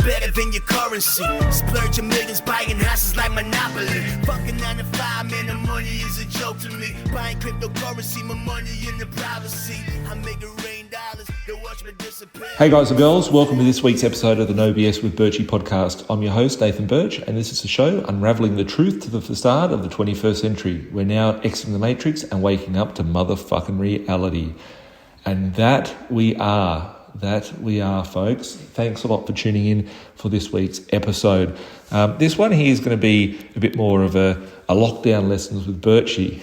better than your currency. Splurging millions, buying houses like Monopoly. Fucking 9 to 5, man, the money is a joke to me. Buying cryptocurrency, my money in the privacy. I make it rain dollars, they watch me disappear. Hey guys and girls, welcome to this week's episode of the No BS with Birchy podcast. I'm your host, Nathan Birch, and this is the show unraveling the truth to the facade of the 21st century. We're now exiting the matrix and waking up to motherfucking reality. And that we are, folks. Thanks a lot for tuning in for this week's episode. This one here is going to be a bit more of a lockdown lessons with Birchy.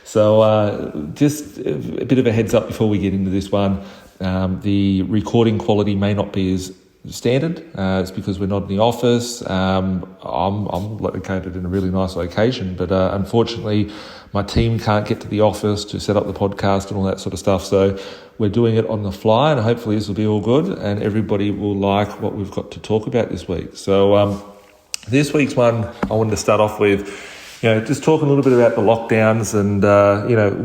So just a bit of a heads up before we get into this one. The recording quality may not be as standard. It's because we're not in the office. I'm located in a really nice location, but unfortunately my team can't get to the office to set up the podcast and all that sort of stuff. So we're doing it on the fly, and hopefully this will be all good and everybody will like what we've got to talk about this week. So this week's one, I wanted to start off with, just talking a little bit about the lockdowns and,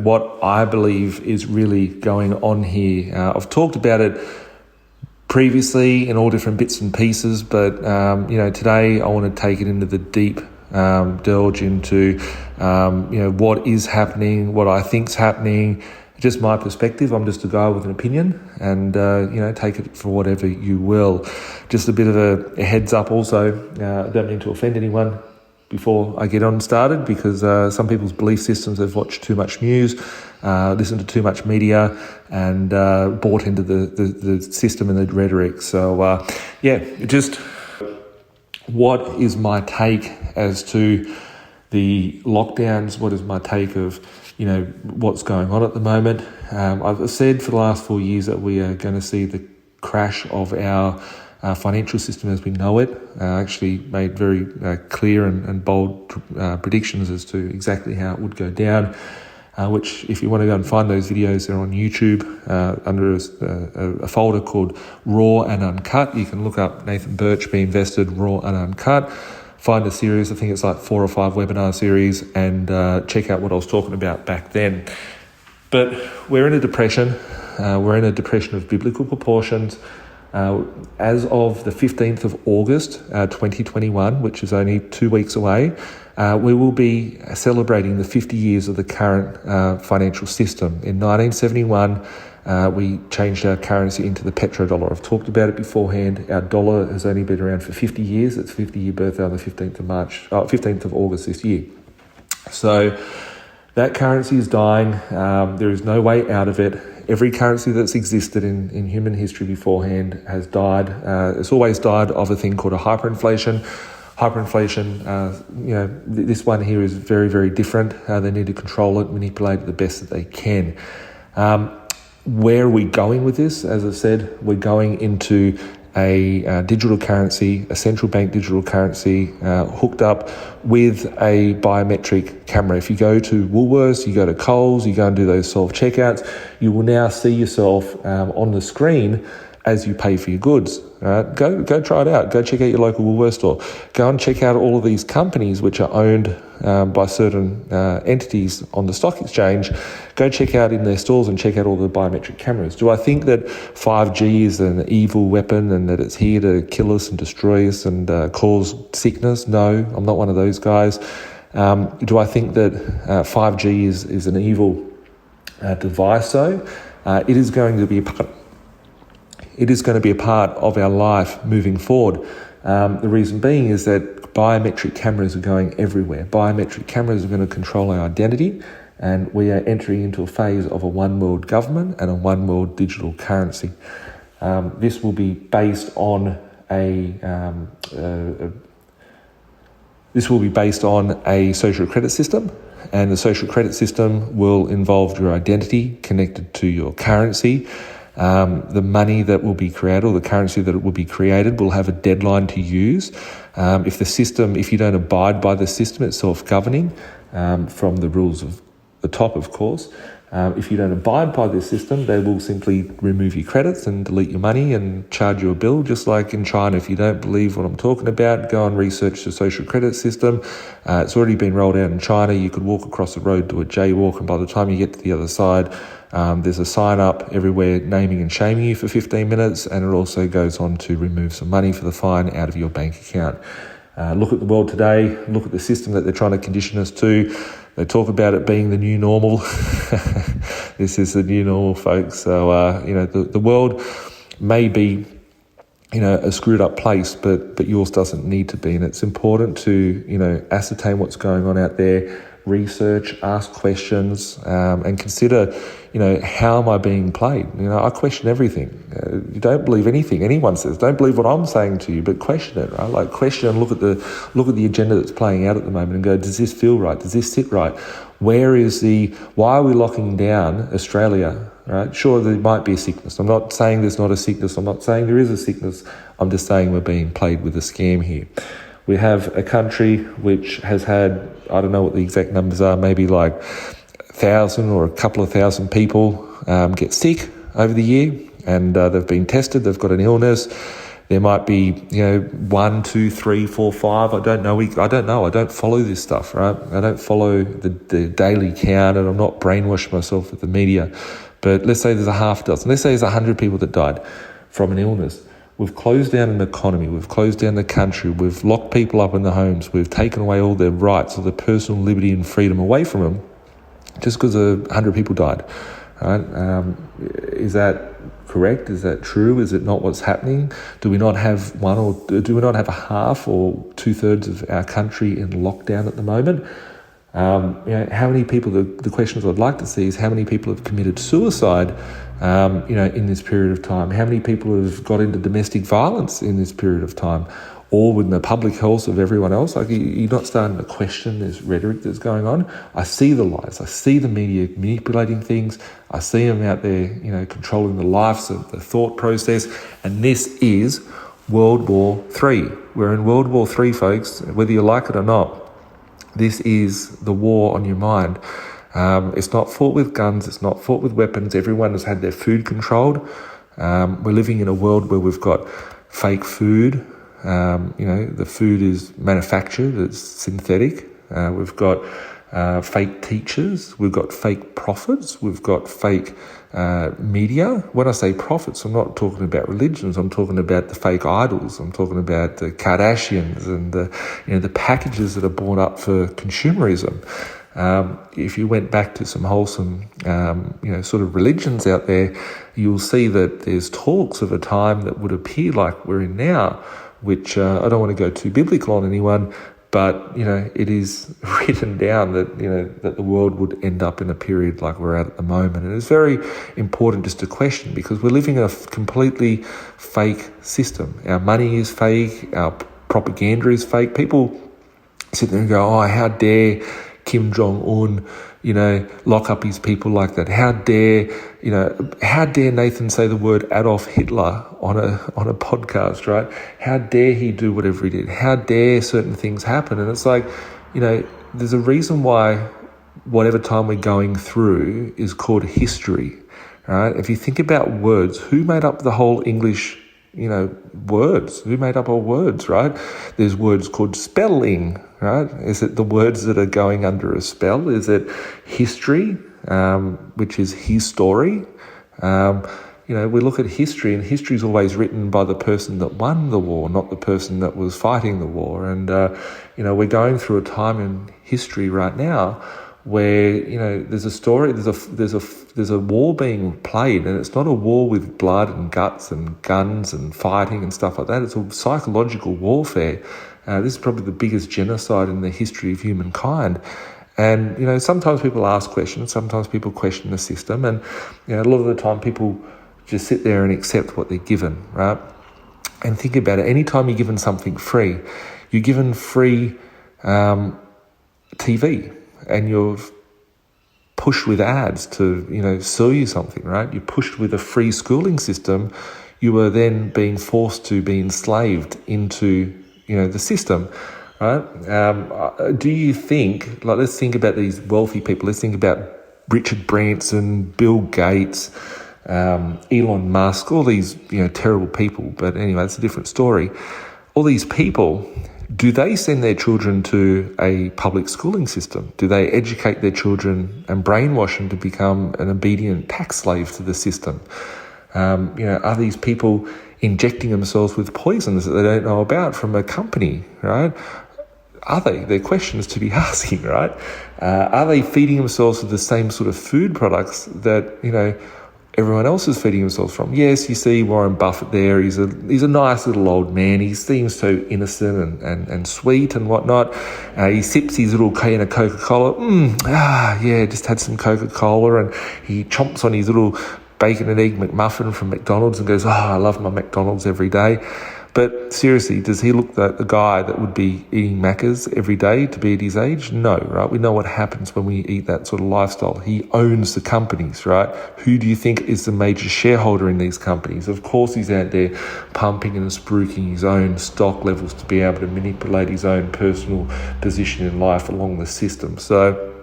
what I believe is really going on here. I've talked about it previously in all different bits and pieces, but, today I want to take it into the deep delve into, what is happening, what I think's happening, just my perspective. I'm just a guy with an opinion and, take it for whatever you will. Just a bit of a heads up also. I don't mean to offend anyone before I get on started, because some people's belief systems, they've watched too much news, listened to too much media, and bought into the system and the rhetoric. So, just what is my take as to the lockdowns? What is my take of, what's going on at the moment? I've said for the last 4 years that we are going to see the crash of our financial system as we know it. Actually made very clear and bold predictions as to exactly how it would go down, which if you want to go and find those videos, they're on YouTube under a folder called Raw and Uncut. You can look up Nathan Birch, B.Invested, Raw and Uncut. Find a series, I think it's like 4 or 5 webinar series, and check out what I was talking about back then. But we're in a depression. We're in a depression of biblical proportions. As of the 15th of August 2021, which is only 2 weeks away, we will be celebrating the 50 years of the current financial system. In 1971, we changed our currency into the petrodollar. I've talked about it beforehand. Our dollar has only been around for 50 years. It's 50-year birthday on the 15th of August this year. So that currency is dying. There is no way out of it. Every currency that's existed in human history beforehand has died. It's always died of a thing called a hyperinflation. Hyperinflation, this one here is very, very different. They need to control it, manipulate it the best that they can. Where are we going with this? As I said, we're going into a digital currency, a central bank digital currency, hooked up with a biometric camera. If you go to Woolworths, you go to Coles, you go and do those self-checkouts, you will now see yourself on the screen as you pay for your goods. Go try it out. Go check out your local Woolworths store. Go and check out all of these companies which are owned by certain entities on the stock exchange. Go check out in their stores and check out all the biometric cameras. Do I think that 5G is an evil weapon and that it's here to kill us and destroy us and cause sickness? No, I'm not one of those guys. Do I think that 5G is an evil device though? It is going to be a part of our life moving forward. The reason being is that biometric cameras are going everywhere. Biometric cameras are going to control our identity, and we are entering into a phase of a one world government and a one world digital currency. This will be based on a social credit system, and the social credit system will involve your identity connected to your currency. The money that will be created, or the currency that will be created, will have a deadline to use. If you don't abide by the system, it's self-governing from the rules of the top, of course. If you don't abide by this system, they will simply remove your credits and delete your money and charge you a bill, just like in China. If you don't believe what I'm talking about, go and research the social credit system. It's already been rolled out in China. You could walk across the road to a jaywalk, and by the time you get to the other side, There's a sign up everywhere naming and shaming you for 15 minutes, and it also goes on to remove some money for the fine out of your bank account. Look at the world today, look at the system that they're trying to condition us to. They talk about it being the new normal. This is the new normal, folks. So, the world may be, a screwed up place, but yours doesn't need to be. And it's important to, ascertain what's going on out there, research, ask questions, and consider, how am I being played? I question everything. You don't believe anything anyone says. Don't believe what I'm saying to you, but question it, right? Like question and look at the agenda that's playing out at the moment and go, does this feel right? Does this sit right? Why are we locking down Australia? Right? Sure, there might be a sickness. I'm not saying there's not a sickness. I'm not saying there is a sickness. I'm just saying we're being played with a scam here. We have a country which has had, I don't know what the exact numbers are, maybe like 1,000 or a couple of thousand people get sick over the year, and they've been tested, they've got an illness. There might be, 1, 2, 3, 4, 5. I don't know. I don't follow this stuff, right? I don't follow the daily count, and I'm not brainwashing myself with the media. But let's say there's a half dozen. Let's say there's 100 people that died from an illness. We've closed down an economy. We've closed down the country. We've locked people up in the homes. We've taken away all their rights, all their personal liberty and freedom away from them just because 100 people died. Right? Is that correct? Is that true? Is it not what's happening? Do we not have a half or 2/3 of our country in lockdown at the moment? How many people, the questions I'd like to see is how many people have committed suicide, in this period of time? How many people have got into domestic violence in this period of time? Or with the public health of everyone else? Like, you're not starting to question this rhetoric that's going on. I see the lies. I see the media manipulating things. I see them out there, controlling the lives of the thought process. And this is World War III. We're in World War III, folks, whether you like it or not. This is the war on your mind. It's not fought with guns. It's not fought with weapons. Everyone has had their food controlled. We're living in a world where we've got fake food. The food is manufactured. It's synthetic. We've got fake teachers. We've got fake prophets. We've got fake media. When I say prophets, I'm not talking about religions. I'm talking about the fake idols. I'm talking about the Kardashians and the packages that are bought up for consumerism. If you went back to some wholesome, sort of religions out there, you'll see that there's talks of a time that would appear like we're in now, which I don't want to go too biblical on anyone, but, it is written down that, that the world would end up in a period like we're at the moment. And it's very important just to question, because we're living in a completely fake system. Our money is fake. Our propaganda is fake. People sit there and go, oh, how dare Kim Jong-un, lock up his people like that? How dare Nathan say the word Adolf Hitler on a podcast, right? How dare he do whatever he did? How dare certain things happen? And it's like, there's a reason why whatever time we're going through is called history, right? If you think about words, who made up the whole English, words? Who made up all words, right? There's words called spelling, right? Is it the words that are going under a spell? Is it history, which is his story? We look at history, and history is always written by the person that won the war, not the person that was fighting the war. And, we're going through a time in history right now where, there's a story, there's a war being played, and it's not a war with blood and guts and guns and fighting and stuff like that. It's a psychological warfare. This is probably the biggest genocide in the history of humankind. And, sometimes people ask questions, sometimes people question the system, and, a lot of the time people just sit there and accept what they're given, right? And think about it. Anytime you're given something free, you're given free TV, and you're pushed with ads to, sell you something, right? You're pushed with a free schooling system. You are then being forced to be enslaved into, the system, right? Do you think, let's think about these wealthy people. Let's think about Richard Branson, Bill Gates, Elon Musk, all these, terrible people. But anyway, it's a different story. All these people, Do they send their children to a public schooling system? Do they educate their children and brainwash them to become an obedient tax slave to the system? Are these people injecting themselves with poisons that they don't know about from a company, right? Are they? They're questions to be asking, right? Are they feeding themselves with the same sort of food products that, everyone else is feeding themselves from? Yes, you see Warren Buffett there. He's a nice little old man. He seems so innocent and sweet and whatnot. He sips his little can of Coca-Cola. Just had some Coca-Cola, and he chomps on his little bacon and egg McMuffin from McDonald's and goes, I love my McDonald's every day. But seriously, does he look like the guy that would be eating Maccas every day to be at his age? No, right? We know what happens when we eat that sort of lifestyle. He owns the companies, right? Who do you think is the major shareholder in these companies? Of course, he's out there pumping and spruiking his own stock levels to be able to manipulate his own personal position in life along the system. So,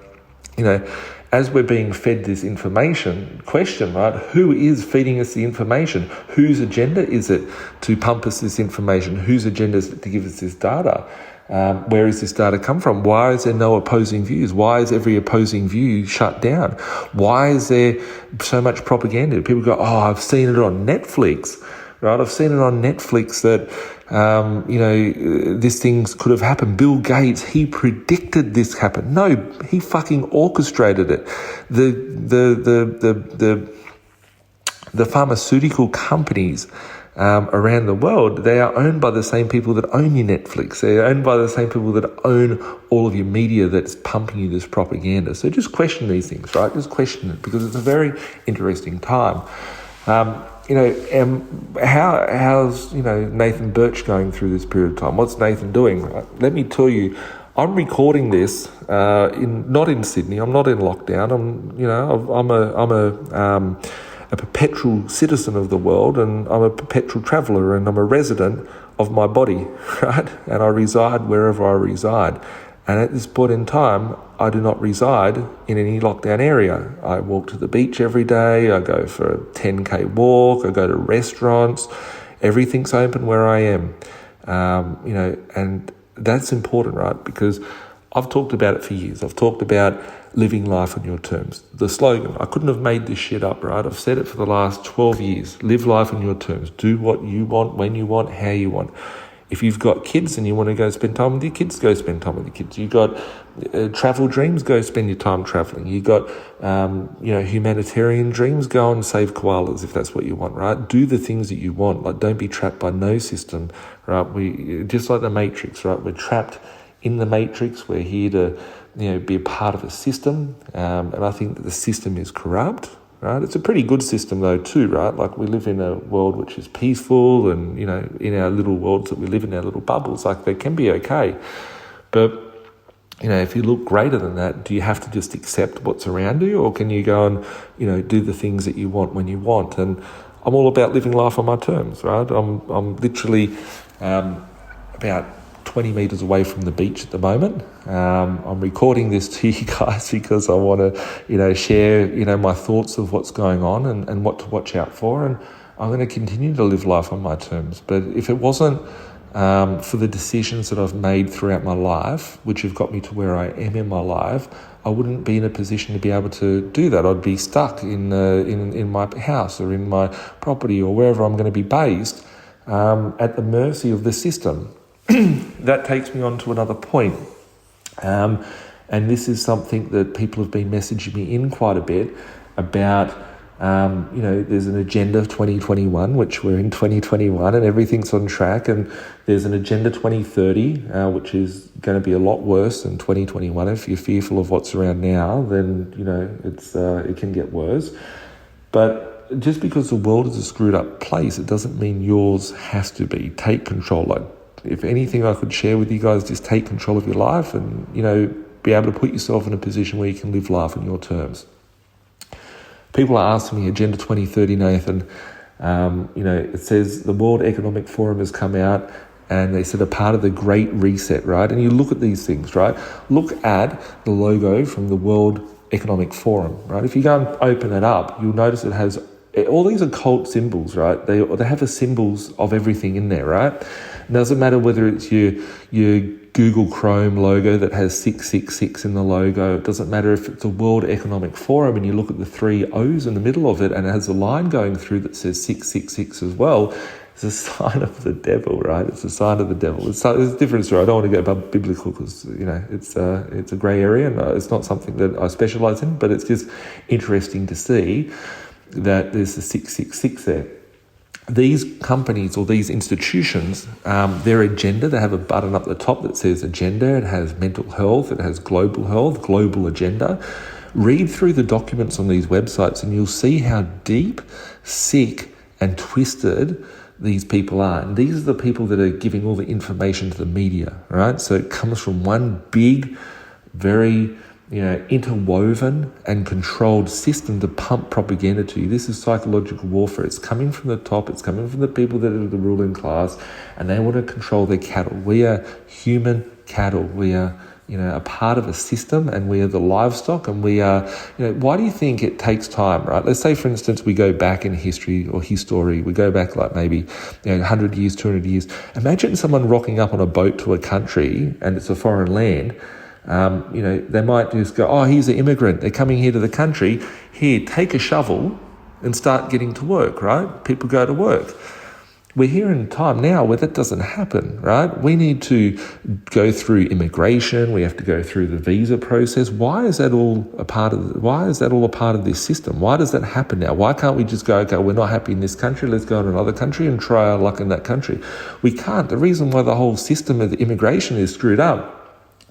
as we're being fed this information, question, right? Who is feeding us the information? Whose agenda is it to pump us this information? Whose agenda is it to give us this data? Where does this data come from? Why is there no opposing views? Why is every opposing view shut down? Why is there so much propaganda? People go, I've seen it on Netflix, right? I've seen it on Netflix that, this thing could have happened. Bill Gates, he predicted this happened. No, he fucking orchestrated it. The pharmaceutical companies around the world, they are owned by the same people that own your Netflix. They're owned by the same people that own all of your media that's pumping you this propaganda. So just question these things, right? Just question it, because it's a very interesting time. How's Nathan Birch going through this period of time? What's Nathan doing? Let me tell you, I'm recording this not in Sydney. I'm not in lockdown. I'm a perpetual citizen of the world, and I'm a perpetual traveller, and I'm a resident of my body, right? And I reside wherever I reside. And at this point in time, I do not reside in any lockdown area. I walk to the beach every day. I go for a 10K walk. I go to restaurants. Everything's open where I am. And that's important, right? Because I've talked about it for years. I've talked about living life on your terms. The slogan, I couldn't have made this shit up, right? I've said it for the last 12 years. Live life on your terms. Do what you want, when you want, how you want. If you've got kids and you want to go spend time with your kids, go spend time with your kids. You've got travel dreams, go spend your time traveling. You've got, humanitarian dreams, go and save koalas if that's what you want, right? Do the things that you want. Like, don't be trapped by no system, right? We, just like the Matrix, right? We're trapped in the Matrix. We're here to, be a part of a system. And I think that the system is corrupt. Right? It's a pretty good system though too, right? Like, we live in a world which is peaceful, and, in our little worlds that we live in, our little bubbles, like, they can be okay. But, if you look greater than that, do you have to just accept what's around you, or can you go and, do the things that you want when you want? And I'm all about living life on my terms, right? I'm literally about 20 metres away from the beach at the moment. I'm recording this to you guys because I want to, share, my thoughts of what's going on and what to watch out for. And I'm going to continue to live life on my terms. But if it wasn't for the decisions that I've made throughout my life, which have got me to where I am in my life, I wouldn't be in a position to be able to do that. I'd be stuck in my house or in my property or wherever I'm going to be based at the mercy of the system. That takes me on to another point. And this is something that people have been messaging me in quite a bit about. There's an agenda of 2021, which we're in 2021 and everything's on track. And there's an agenda 2030, which is going to be a lot worse than 2021. If you're fearful of what's around now, then, it can get worse. But just because the world is a screwed up place, it doesn't mean yours has to be. Take control. Like, if anything I could share with you guys, just take control of your life and, be able to put yourself in a position where you can live life on your terms. People are asking me, Agenda 2030, Nathan, it says the World Economic Forum has come out and they said a part of the Great Reset, right? And you look at these things, right? Look at the logo from the World Economic Forum, right? If you go and open it up, you'll notice it has all these occult symbols, right? They have the symbols of everything in there, right? It doesn't matter whether it's your Google Chrome logo that has 666 in the logo. It doesn't matter if it's a World Economic Forum and you look at the 3 O's in the middle of it and it has a line going through that says 666 as well. It's a sign of the devil, right? It's a sign of the devil. It's a different story. I don't want to go above biblical because, it's a grey area and it's not something that I specialise in, but it's just interesting to see that there's the 666 there. These companies or these institutions, their agenda, they have a button up the top that says agenda. It has mental health, it has global health, global agenda. Read through the documents on these websites and you'll see how deep, sick and twisted these people are. And these are the people that are giving all the information to the media, right? So it comes from one big, very interwoven and controlled system to pump propaganda to you. This is psychological warfare. It's coming from the top. It's coming from the people that are the ruling class, and they want to control their cattle. We are human cattle. We are, a part of a system, and we are the livestock, and we are, why do you think it takes time, right? Let's say, for instance, we go back in history or history, we go back like maybe 100 years, 200 years. Imagine someone rocking up on a boat to a country and it's a foreign land. They might just go, oh, here's an immigrant. They're coming here to the country. Here, take a shovel and start getting to work, right? People go to work. We're here in a time now where that doesn't happen, right? We need to go through immigration. We have to go through the visa process. Why is that all a part of this system? Why does that happen now? Why can't we just go, okay, we're not happy in this country, let's go to another country and try our luck in that country? We can't. The reason why the whole system of the immigration is screwed up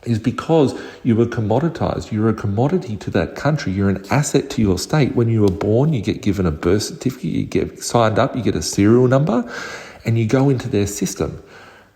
is because you were commoditized. You're a commodity to that country. You're an asset to your state. When you were born, you get given a birth certificate, you get signed up, you get a serial number, and you go into their system,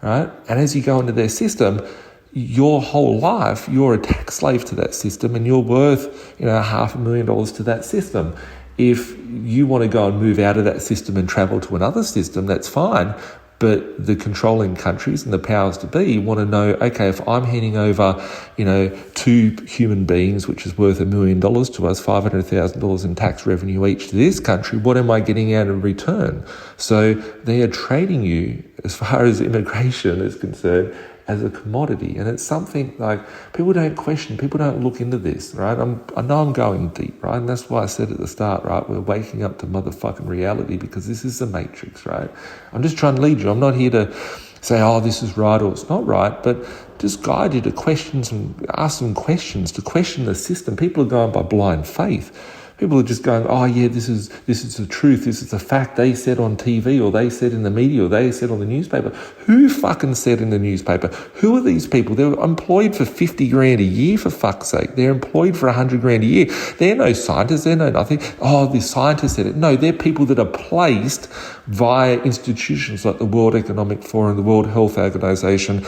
right? And as you go into their system, your whole life, you're a tax slave to that system, and you're worth, $500,000 to that system. If you want to go and move out of that system and travel to another system, that's fine. But the controlling countries and the powers to be want to know, okay, if I'm handing over, 2 human beings, which is worth $1 million to us, $500,000 in tax revenue each to this country, what am I getting out in return? So they are trading you, as far as immigration is concerned, as a commodity. And it's something like people don't question, people don't look into this, right? I know I'm going deep, right? And that's why I said at the start, right? We're waking up to motherfucking reality because this is the matrix, right? I'm just trying to lead you. I'm not here to say, oh, this is right or it's not right, but just guide you to questions and ask some questions, to question the system. People are going by blind faith. People are just going, oh yeah, this is the truth, this is the fact they said on TV or they said in the media or they said on the newspaper. Who fucking said in the newspaper? Who are these people? They're employed for $50,000 a year, for fuck's sake. They're employed for $100,000 a year. They're no scientists, they're no nothing. Oh, the scientist said it. No, they're people that are placed via institutions like the World Economic Forum, the World Health Organization,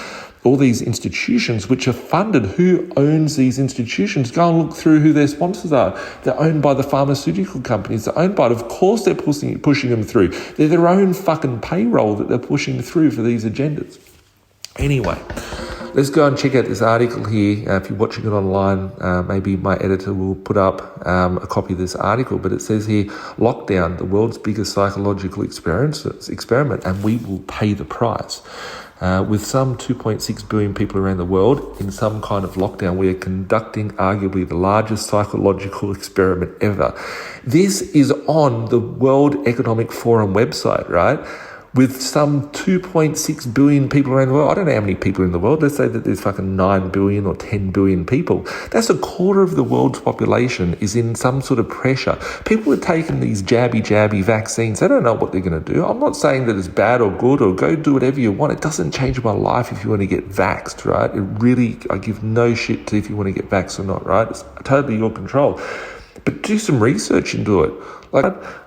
all these institutions which are funded. Who owns these institutions? Go and look through who their sponsors are. They're owned by the pharmaceutical companies. They're owned by, of course they're pushing them through. They're their own fucking payroll that they're pushing through for these agendas. Anyway, let's go and check out this article here. If you're watching it online, maybe my editor will put up a copy of this article, but it says here, lockdown, the world's biggest psychological experiment, and we will pay the price. With some 2.6 billion people around the world in some kind of lockdown, we are conducting arguably the largest psychological experiment ever. This is on the World Economic Forum website, right? With some 2.6 billion people around the world. I don't know how many people in the world. Let's say that there's fucking 9 billion or 10 billion people. That's a quarter of the world's population is in some sort of pressure. People are taking these jabby vaccines. They don't know what they're going to do. I'm not saying that it's bad or good or go do whatever you want. It doesn't change my life if you want to get vaxxed, right? I give no shit to if you want to get vaxxed or not, right? It's totally your control. But do some research into it. Like,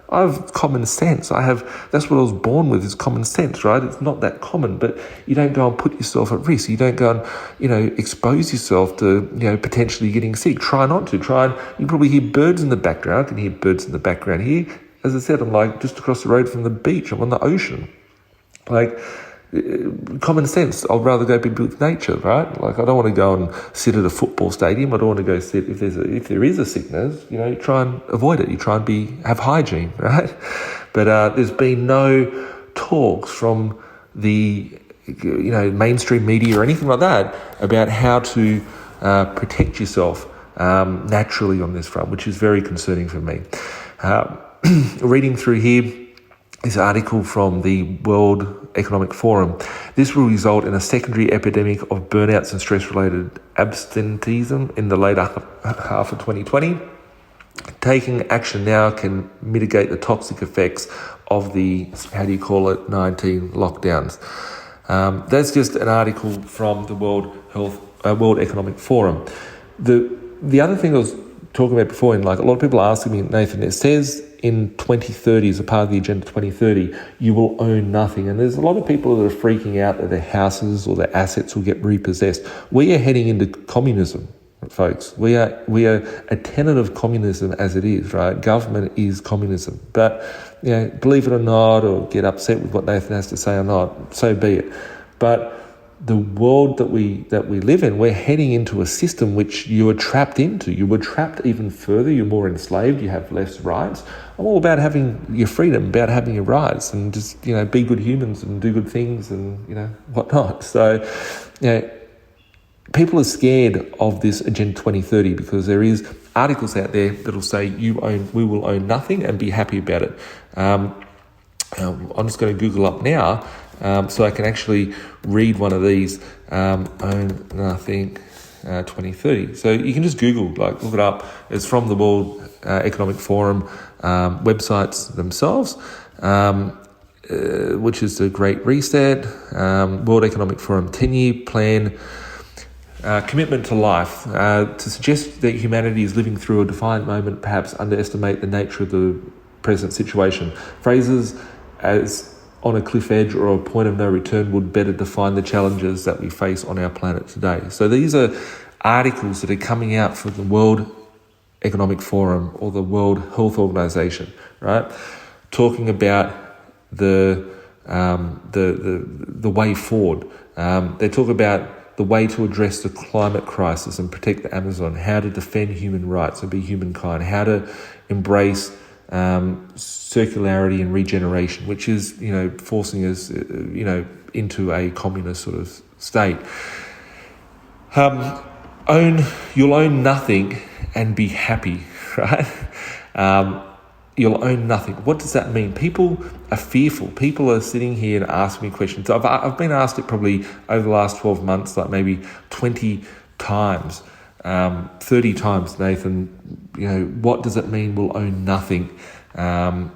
I have common sense. That's what I was born with, is common sense, right? It's not that common, but you don't go and put yourself at risk. You don't go and, expose yourself to, potentially getting sick. Try not to. You probably hear birds in the background. I can hear birds in the background here. As I said, I'm like just across the road from the beach. I'm on the ocean. Like, common sense. I'd rather go be with nature, right? Like, I don't want to go and sit at a football stadium. I don't want to go sit if there is a sickness. You try and avoid it. You try and have hygiene, right? But there's been no talks from the mainstream media or anything like that about how to protect yourself naturally on this front, which is very concerning for me. Reading through here, this article from the World Economic Forum, this will result in a secondary epidemic of burnouts and stress-related absenteeism in the later half of 2020. Taking action now can mitigate the toxic effects of the, 19 lockdowns. That's just an article from the World Economic Forum. The other thing I was talking about before, and like a lot of people are asking me, Nathan, it says in 2030, as a part of the Agenda 2030, you will own nothing. And there's a lot of people that are freaking out that their houses or their assets will get repossessed. We are heading into communism, folks. We are a tenet of communism as it is, right? Government is communism. But, believe it or not, or get upset with what Nathan has to say or not, so be it. But the world that we live in, we're heading into a system which you are trapped into. You were trapped even further. You're more enslaved. You have less rights. I'm all about having your freedom, about having your rights, and just be good humans and do good things and whatnot. So, people are scared of this Agenda 2030 because there is articles out there that'll say we will own nothing and be happy about it. I'm just going to Google up now. So I can actually read one of these, own nothing 2030. So you can just Google, look it up. It's from the World Economic Forum websites themselves, which is the Great Reset, World Economic Forum 10-year plan, commitment to life. To suggest that humanity is living through a defiant moment, perhaps underestimate the nature of the present situation. Phrases as on a cliff edge or a point of no return would better define the challenges that we face on our planet today. So these are articles that are coming out from the World Economic Forum or the World Health Organization, right? Talking about the way forward. They talk about the way to address the climate crisis and protect the Amazon, how to defend human rights and be humankind, how to embrace circularity and regeneration, which is, forcing us, into a communist sort of state. You'll own nothing and be happy, right? You'll own nothing. What does that mean? People are fearful. People are sitting here and asking me questions. I've been asked it probably over the last 12 months, like maybe 20 times. 30 times, Nathan, what does it mean we'll own nothing and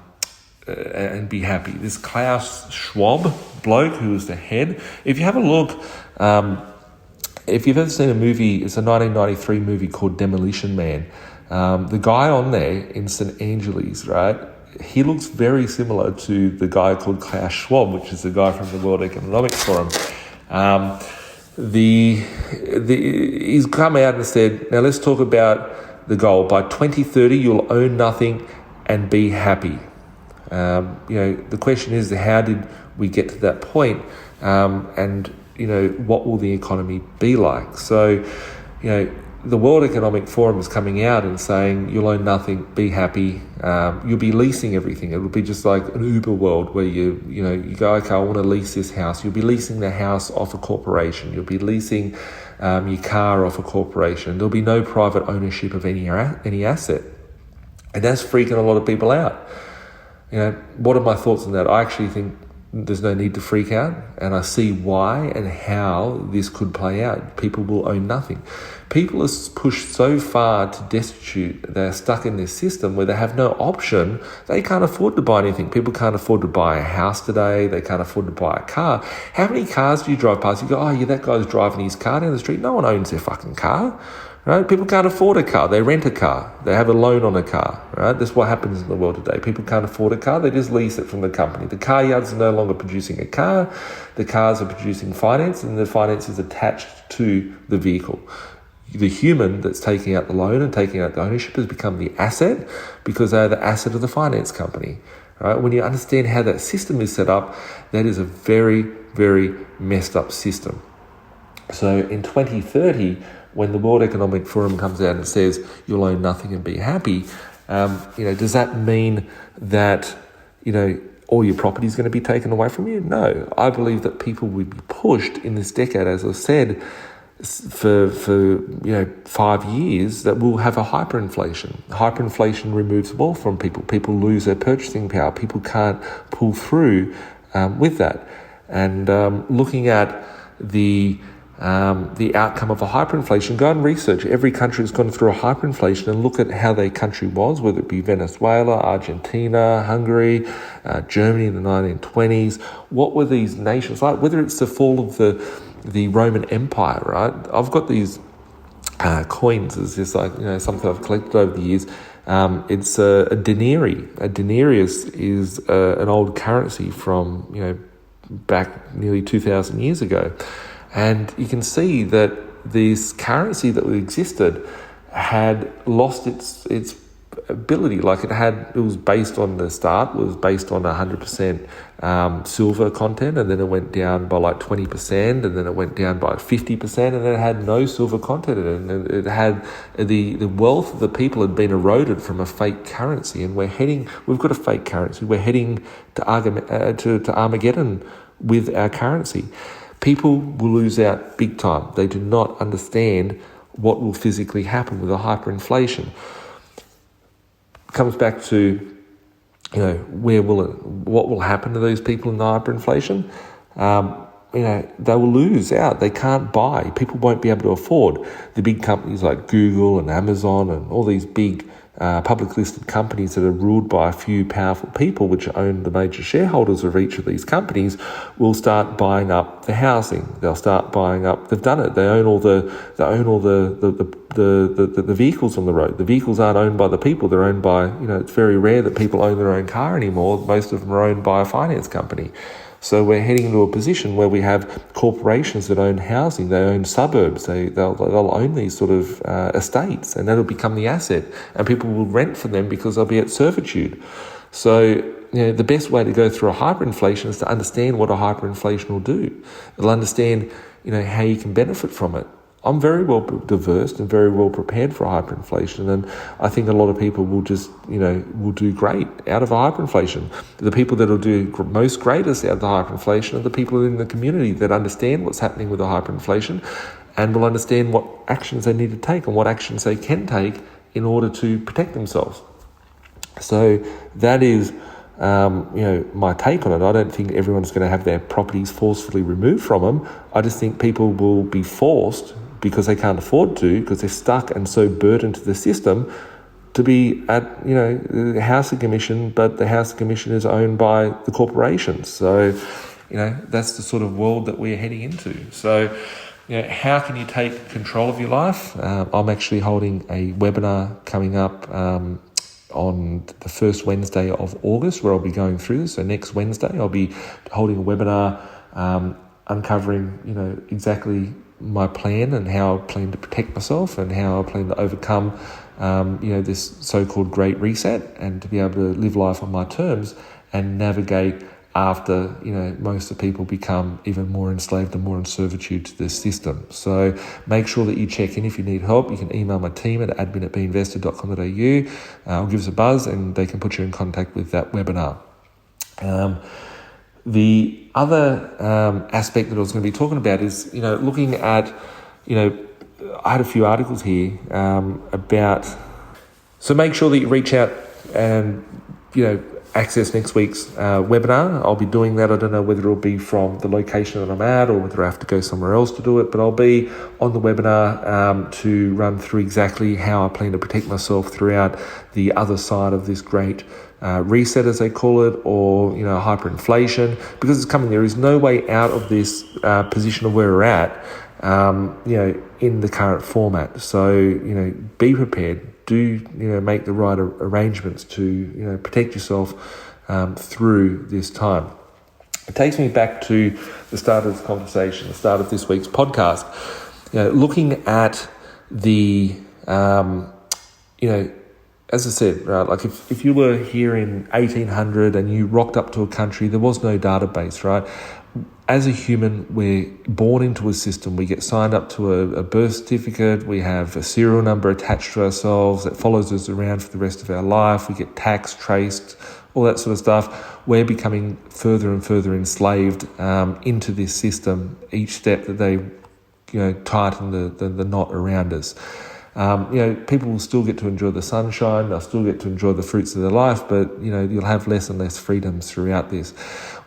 be happy? This Klaus Schwab bloke, who was the head, if you have a look, if you've ever seen a movie, it's a 1993 movie called Demolition Man. The guy on there in St. Angeles, right, he looks very similar to the guy called Klaus Schwab, which is the guy from the World Economic Forum. He's come out and said, now let's talk about the goal. By 2030, you'll own nothing and be happy. The question is, how did we get to that point? And what will the economy be like? So, the World Economic Forum is coming out and saying you'll own nothing, be happy. You'll be leasing everything. It'll be just like an Uber world where you go, okay, I want to lease this house. You'll be leasing the house off a corporation. You'll be leasing your car off a corporation. There'll be no private ownership of any asset, and that's freaking a lot of people out. What are my thoughts on that? I actually think there's no need to freak out, and I see why and how this could play out. People will own nothing. People are pushed so far to destitute, they're stuck in this system where they have no option. They can't afford to buy anything. People can't afford to buy a house today. They can't afford to buy a car. How many cars do you drive past? You go, oh yeah, that guy's driving his car down the street. No one owns their fucking car. Right? People can't afford a car. They rent a car. They have a loan on a car. Right? That's what happens in the world today. People can't afford a car. They just lease it from the company. The car yards are no longer producing a car. The cars are producing finance, and the finance is attached to the vehicle. The human that's taking out the loan and taking out the ownership has become the asset because they're the asset of the finance company. Right? When you understand how that system is set up, that is a very, very messed up system. So in 2030, when the World Economic Forum comes out and says you'll own nothing and be happy, does that mean that all your property is going to be taken away from you? No. I believe that people will be pushed in this decade, as I said, for 5 years, that we'll have a hyperinflation. Hyperinflation removes wealth from people. People lose their purchasing power. People can't pull through with that. And looking at the outcome of a hyperinflation, go and research. Every country has gone through a hyperinflation and look at how their country was, whether it be Venezuela, Argentina, Hungary, Germany in the 1920s. What were these nations like? Whether it's the fall of the Roman Empire, right? I've got these coins. It's just like, something I've collected over the years. It's a denarii. A denarius is an old currency from, back nearly 2,000 years ago. And you can see that this currency that existed had lost its ability. Like it was based on the start, was based on 100% silver content, and then it went down by like 20%, and then it went down by 50%, and then it had no silver content in it. And it had the wealth of the people had been eroded from a fake currency, and we've got a fake currency. We're heading to Armageddon with our currency. People will lose out big time. They do not understand what will physically happen with a hyperinflation. Comes back to, what will happen to those people in the hyperinflation? They will lose out. They can't buy. People won't be able to afford. The big companies like Google and Amazon and all these big public listed companies that are ruled by a few powerful people, which own the major shareholders of each of these companies, will start buying up the housing. They'll start buying up. They've done it. They own all the vehicles on the road. The vehicles aren't owned by the people. They're owned by, it's very rare that people own their own car anymore. Most of them are owned by a finance company. So we're heading into a position where we have corporations that own housing, they own suburbs, they'll own these sort of estates, and that'll become the asset, and people will rent for them because they'll be at servitude. So the best way to go through a hyperinflation is to understand what a hyperinflation will do. It'll understand how you can benefit from it. I'm very well diverse and very well prepared for hyperinflation, and I think a lot of people will just, will do great out of a hyperinflation. The people that will do most greatest out of the hyperinflation are the people in the community that understand what's happening with the hyperinflation and will understand what actions they need to take and what actions they can take in order to protect themselves. So that is, my take on it. I don't think everyone's going to have their properties forcefully removed from them. I just think people will be forced, because they can't afford to, because they're stuck and so burdened to the system, to be at, the housing commission, but the housing commission is owned by the corporations. So, that's the sort of world that we're heading into. So, how can you take control of your life? I'm actually holding a webinar coming up on the first Wednesday of August, where I'll be going through this. So next Wednesday, I'll be holding a webinar uncovering, exactly my plan and how I plan to protect myself and how I plan to overcome, this so-called Great Reset, and to be able to live life on my terms and navigate after, most of the people become even more enslaved and more in servitude to the system. So make sure that you check in. If you need help, you can email my team at admin@B.Invested.com.au, or give us a buzz and they can put you in contact with that webinar. The other aspect that I was going to be talking about is, looking at, I had a few articles here about, so make sure that you reach out and, access next week's webinar. I'll be doing that. I don't know whether it'll be from the location that I'm at or whether I have to go somewhere else to do it, but I'll be on the webinar to run through exactly how I plan to protect myself throughout the other side of this great reset, as they call it, or hyperinflation, because it's coming. There is no way out of this position of where we're at, in the current format. So be prepared. Do make the right arrangements to protect yourself through this time. It takes me back to the start of this conversation, the start of this week's podcast. Looking at the as I said, right, like if you were here in 1800 and you rocked up to a country, there was no database, right? As a human, we're born into a system. We get signed up to a birth certificate. We have a serial number attached to ourselves that follows us around for the rest of our life. We get taxed, traced, all that sort of stuff, we're becoming further and further enslaved into this system each step that they tighten the knot around us. People will still get to enjoy the sunshine, they'll still get to enjoy the fruits of their life, but you'll have less and less freedoms throughout this.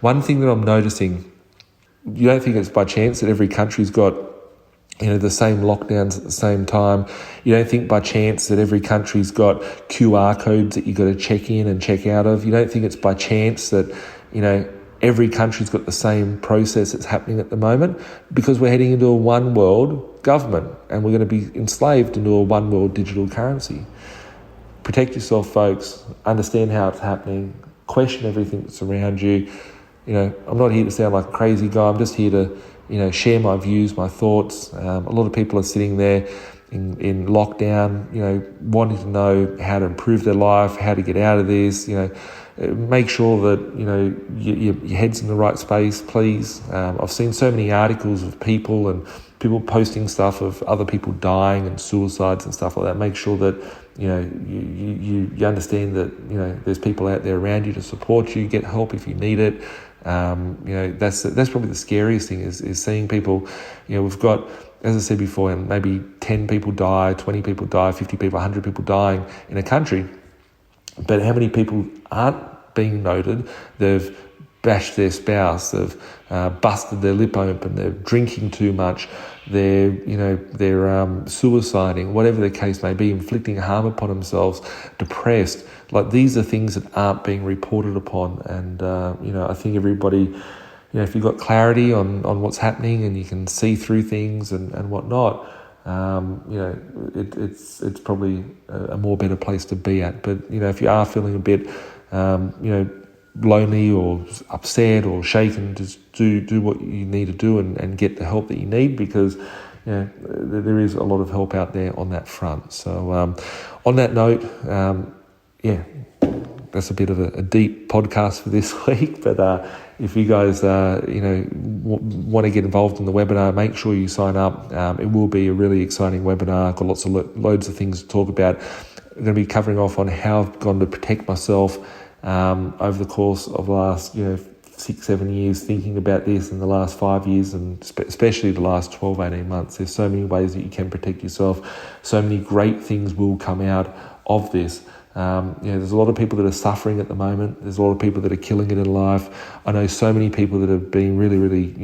One thing that I'm noticing, you don't think it's by chance that every country's got the same lockdowns at the same time. You don't think by chance that every country's got QR codes that you got to check in and check out of. You don't think it's by chance that every country's got the same process that's happening at the moment, because we're heading into a one world government and we're going to be enslaved into a one world digital currency. Protect yourself, folks. Understand how it's happening. Question everything that's around you. I'm not here to sound like a crazy guy. I'm just here to share my views, my thoughts. A lot of people are sitting there in lockdown, wanting to know how to improve their life, how to get out of this. Make sure that your head's in the right space, please. I've seen so many articles of people posting stuff of other people dying and suicides and stuff like that. Make sure that you understand that there's people out there around you to support you. Get help if you need it. That's probably the scariest thing is seeing people. We've got, as I said before, maybe 10 people die, 20 people die, 50 people, 100 people dying in a country. But how many people aren't being noted? They've bashed their spouse, they've busted their lip open, they're drinking too much, they're suiciding, whatever the case may be, inflicting harm upon themselves, depressed. Like, these are things that aren't being reported upon. And I think everybody, if you've got clarity on what's happening and you can see through things and whatnot, it's probably a more better place to be at. But if you are feeling a bit lonely or upset or shaken, just do what you need to do and get the help that you need, because there is a lot of help out there on that front. So on that note, that's a bit of a deep podcast for this week. But if you guys want to get involved in the webinar, make sure you sign up. It will be a really exciting webinar. I've got loads of things to talk about. I'm going to be covering off on how I've gone to protect myself over the course of the last 6-7 years, thinking about this in the last 5 years, and especially the last 12-18 months. There's so many ways that you can protect yourself. So many great things will come out of this. There's a lot of people that are suffering at the moment. There's a lot of people that are killing it in life. I know so many people that have been really, really,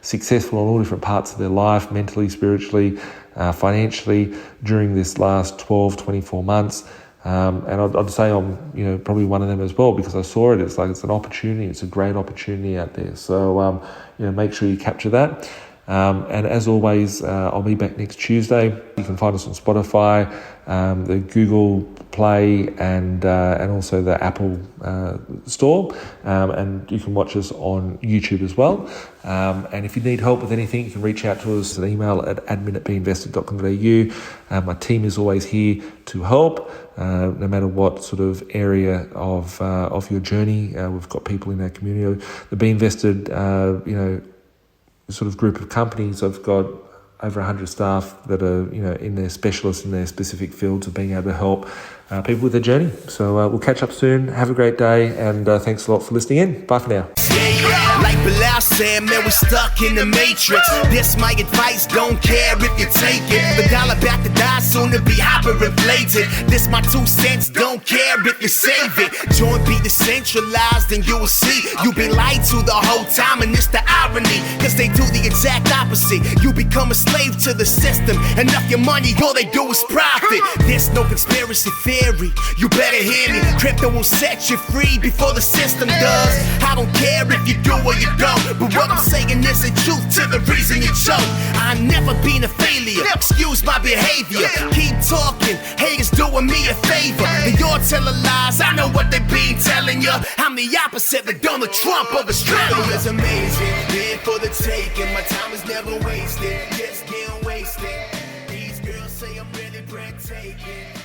successful in all different parts of their life, mentally, spiritually, financially, during this last 12, 24 months. And I'd say I'm, probably one of them as well, because I saw it. It's an opportunity. It's a great opportunity out there. So, make sure you capture that. And as always, I'll be back next Tuesday. You can find us on Spotify, the Google Play, and also the Apple Store. And you can watch us on YouTube as well. And if you need help with anything, you can reach out to us at email at admin@B.Invested.com.au. My team is always here to help, no matter what sort of area of your journey. We've got people in our community. The B.Invested, sort of group of companies, I've got over 100 staff that are, in their specialists in their specific fields of being able to help people with their journey. So we'll catch up soon. Have a great day, and thanks a lot for listening in. Bye for now. Like Bilal said, man, we stuck in the matrix. This my advice, don't care if you take it. The dollar back to die, soon to be hyperinflated. This my 2 cents, don't care if you save it. Joint be decentralized and you will see you been lied to the whole time, and it's the irony, cause they do the exact opposite. You become a slave to the system, enough your money, all they do is profit. There's no conspiracy theory, you better hear me. Crypto will set you free before the system does. I don't care if you do or you don't, but what I'm saying is the truth to the reason you choke. I've never been a failure, excuse my behavior. Keep talking, haters doing me a favor. And you're telling lies, I know what they been telling you. I'm the opposite of Donald Trump of Australia. It's amazing, here for the taking. My time is never wasted, just getting wasted. These girls say I'm really breathtaking.